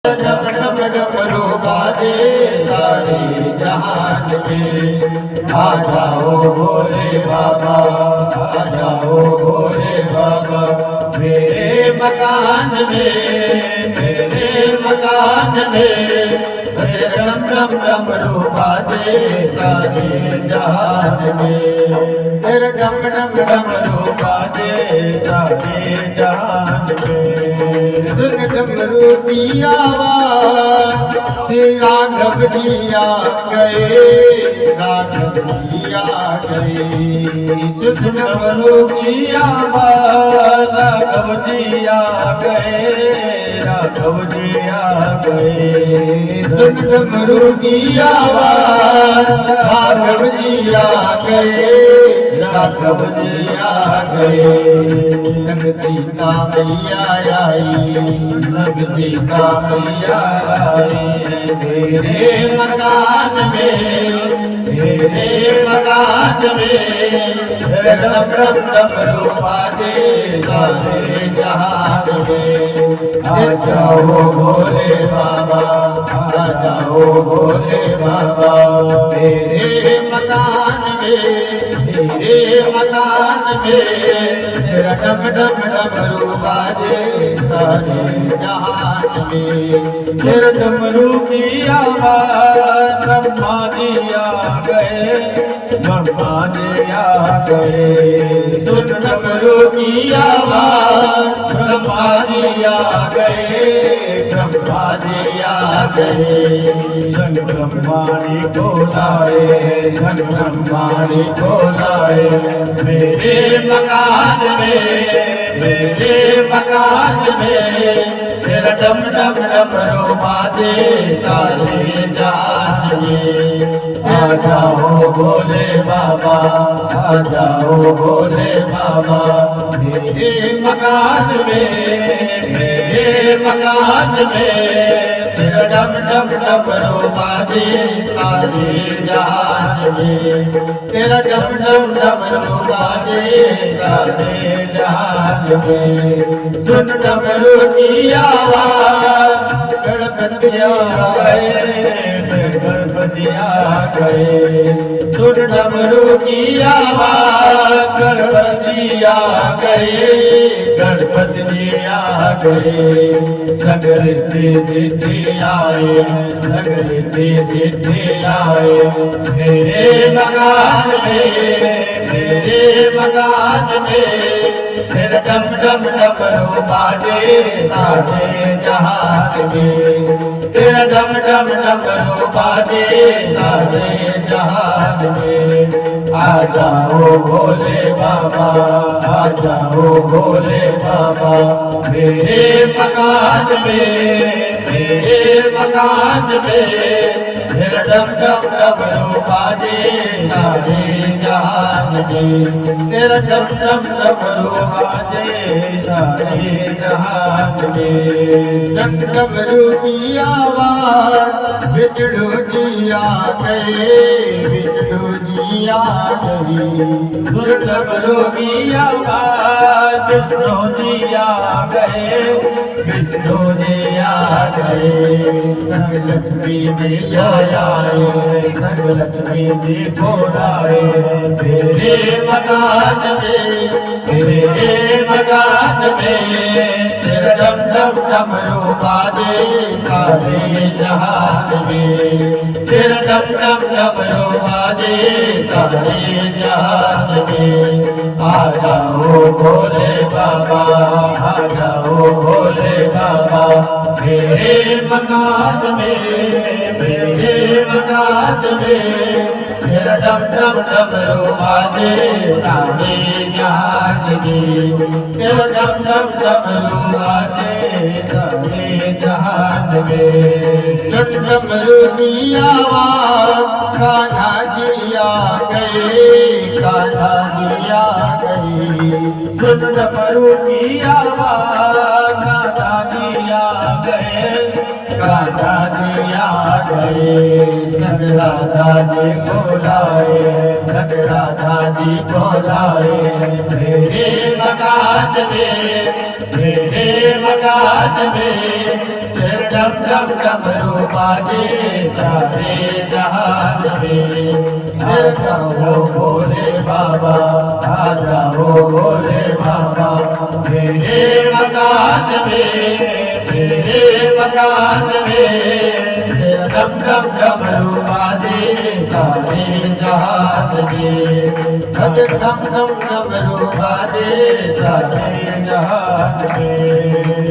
डम डम डमरू बाजे सारे जहान में। आ जाओ भोले बाबा, आ जाओ भोले बाबा मेरे मकान में, मेरे मकान में। डम डम डमरू बाजे सारे जहान में, मेरे डम डम डमरू बाजे सारे जहान में। सुन डमरू की आवाज श्री राघव जी आ गए, राघव जी आ गए। सुन डमरू की आवाज राघव जी आ गए, राघव जी आ गए। सुन डमरू की आवाज राघव जी आ गए, राघव जी आ गए। संग सीता मैया आई, संग सीता मैया आई। मेरे मकान में, मेरे मकान में। डम डम डमरू बाजे सारे जहान में। आ जाओ भोले बाबा, आ जाओ भोले बाबा मेरे मकान में, मेरे मकान में। तेरा डम डम डमरू बाजे सारे जहान में। तेरा डमरू की आवाज ब्रह्मा जी आ गए, ब्रह्मा जी आ गए। सुन डमरू की आवाज ब्रह्मा जी आ गए, ब्रह्मा जी आ गए। संग ब्रह्मा जी को लाए, संग ब्रह्मा जी को लाए। मेरे मकान में, मेरे मकान में। तेरा डम डम डमरू बाजे सारे जहान में। आ जाओ भोले बाबा, आ जाओ भोले बाबा मेरे मकान में, मेरे मकान में। तेरा डम डम डमरू बाजे सारे जहान में। तेरा डम डम डमरू बाजे सारे जहान में। सुन डमरू की आवाज गणपति आ गए, गणपति आ गए। सुन डमरू की आवाज गणपति आ गए, गणपति जी आ गए। सगरिद्धि सिद्धि आए, सगरिद्धि सिद्धि आए। मेरे मकान में, मेरे मकान में। तेरा डम डम डमरू बाजे सारे जहान में। तेरा डम डम डमरू बाजे सारे जहान में। आ जाओ भोले बाबा, आ जाओ भोले बाबा मेरे मकान में, मेरे मकान में। तेरा डम डम डमरू बाजे सारे जहान में। तेरा डम डम डमरू बाजे सारे जहान में। संग डमरू की आवाज विष्णु जी आ गए, विष्णु जी आ गए। सुन डमरू की आवाज विष्णु जी आ गए, विष्णु जी आ गए। संग लक्ष्मी मैया आए, संग लक्ष्मी जी को लाए। मेरे मकान में, मेरे मकान में। तेरा डम डम डमरू बाजे सारे जहान में। तेरा डम डम डमरू बाजे सारे जहान में। आ जाओ भोले बाबा, आ जाओ भोले बाबा मेरे मकान में, मेरे मकान में। तेरा डम डम डमरू बाजे सारे जहान में। तेरा डम डम डमरू बाजे सारे जहान में। सुन डमरू की आवाज कान्हा जी आ गए, कान्हा जी आ गए। सुन डमरू की आवाज कान्हा जी आ गए, कान्हा जी आ गए। संग राधा जी को लाए, संग राधा जी को लाए। मेरे मकान में, मेरे मकान में। डम डम डमरू बाजे सारे जहान में। आ जाओ भोले बाबा, आ जाओ भोले बाबा मेरे मकान में, मेरे मकान में। डम डम डमरू बाजे सारे जहान में। डम डम डमरू बाजे सारे जहान में।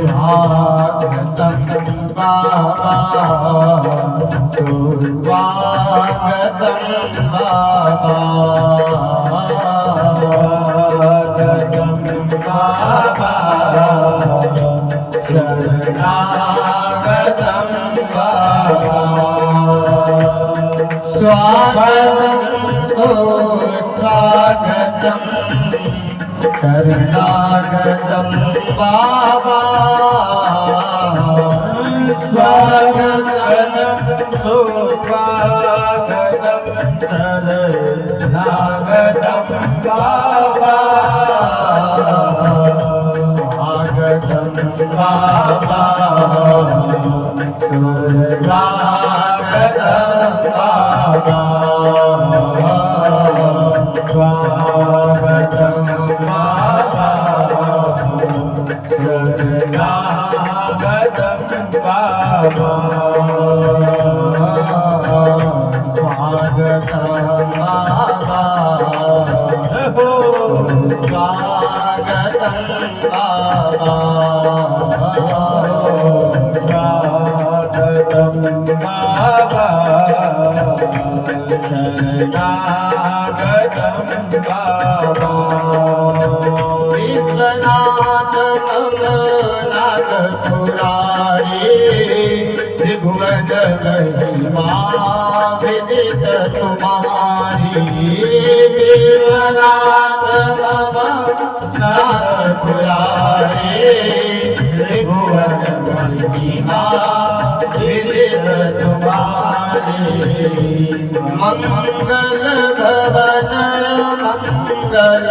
स्वागतम बाबा, सुस्वागतम बाबा, स्वागतम बाबा, शरणागतम बाबा। स्वागतम तो स्वागतम शरणागतम बाबा, स्वागतम सुस्वागतम शरणागतम बाबा, स्वागतम बाबा, शरणागतम बाबा, स्वागतम बाबा, शरणागतम बाबा, स्वागतम बाबा, हो स्वागतम बाबा, स्वागतम बाबा, शरणागतम बाबा। विश्वनाथ नाथ पुरारी, त्रिभुवन महिमा विदित तुम्हारी। विश्वनाथ नाथ पुरारी, त्रिभुवन महिमा विदित तुम्हारी। मंगल भवन मंगलहारी,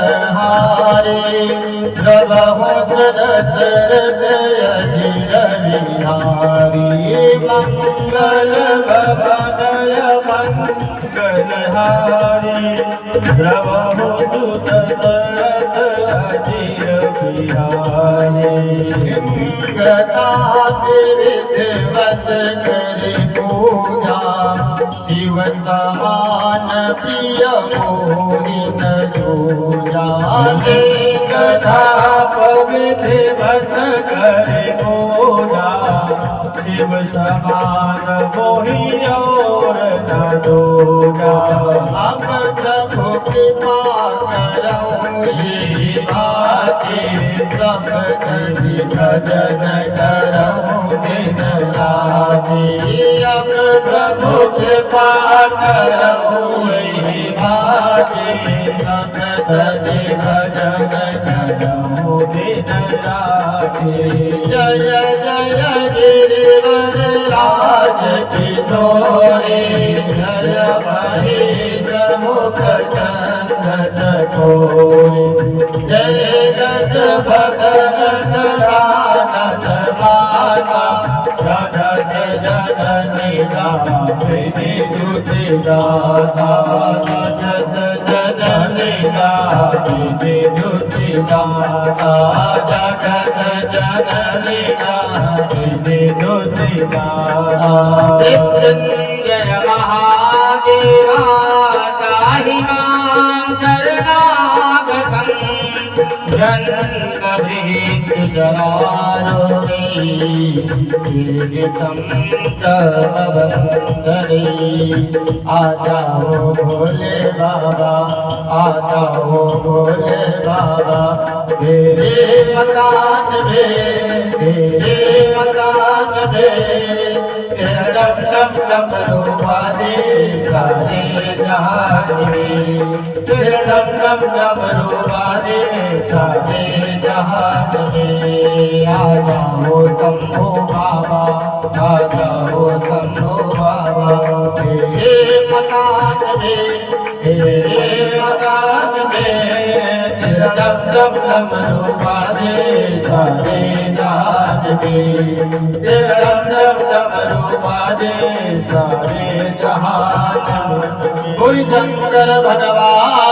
प्रभु सरस्वत अधीर बिहारी। मंगल भवन मंगलहारी, प्रभु सरस्वत अधीर बिहारी। गदा विधिवत करे पूजा, शिव समान प्रिय मोहिन दूजा। गदा विधिवत करे पूजा, शिव समान मोहि और न दूजा। अब प्रभु कृपा करो ये बातें, सब कभी भजन करो दिन राति। अब प्रभु कृपा करो ये बातें, सब कभी भजन करो दिन राति। जय जय गिरिवर राज किशोरे, जय महेश मुख चंदन कोरे। जय जग भगत आनंद माता, जगत जननी दामिनी दुति दाता। जगत जननी दामिनी दुति दाता, जगत जननी दामिनी दुति दाता। मृत्युंजय महादेवा ताहि मां शरणागतम्, जन्मभृत जरारोगे कीर्तितं तव वन्दने। आ जाओ भोले बाबा, आ जाओ भोले बाबा मेरे मकान में, मेरे मकान में। तेरा डम डम डमरू बाजे सारे जहान में। तेरा डम डम डमरू बाजे सारे जहान में। आ जाओ शंभो बाबा, आ जाओ शंभो बाबा मेरे मकान में, मेरे मकान में। तेरा डम डम डमरू बाजे सारे जहान में। तेरा डम डम डमरू बाजे सारे जहान में। कोई शंकर भगवान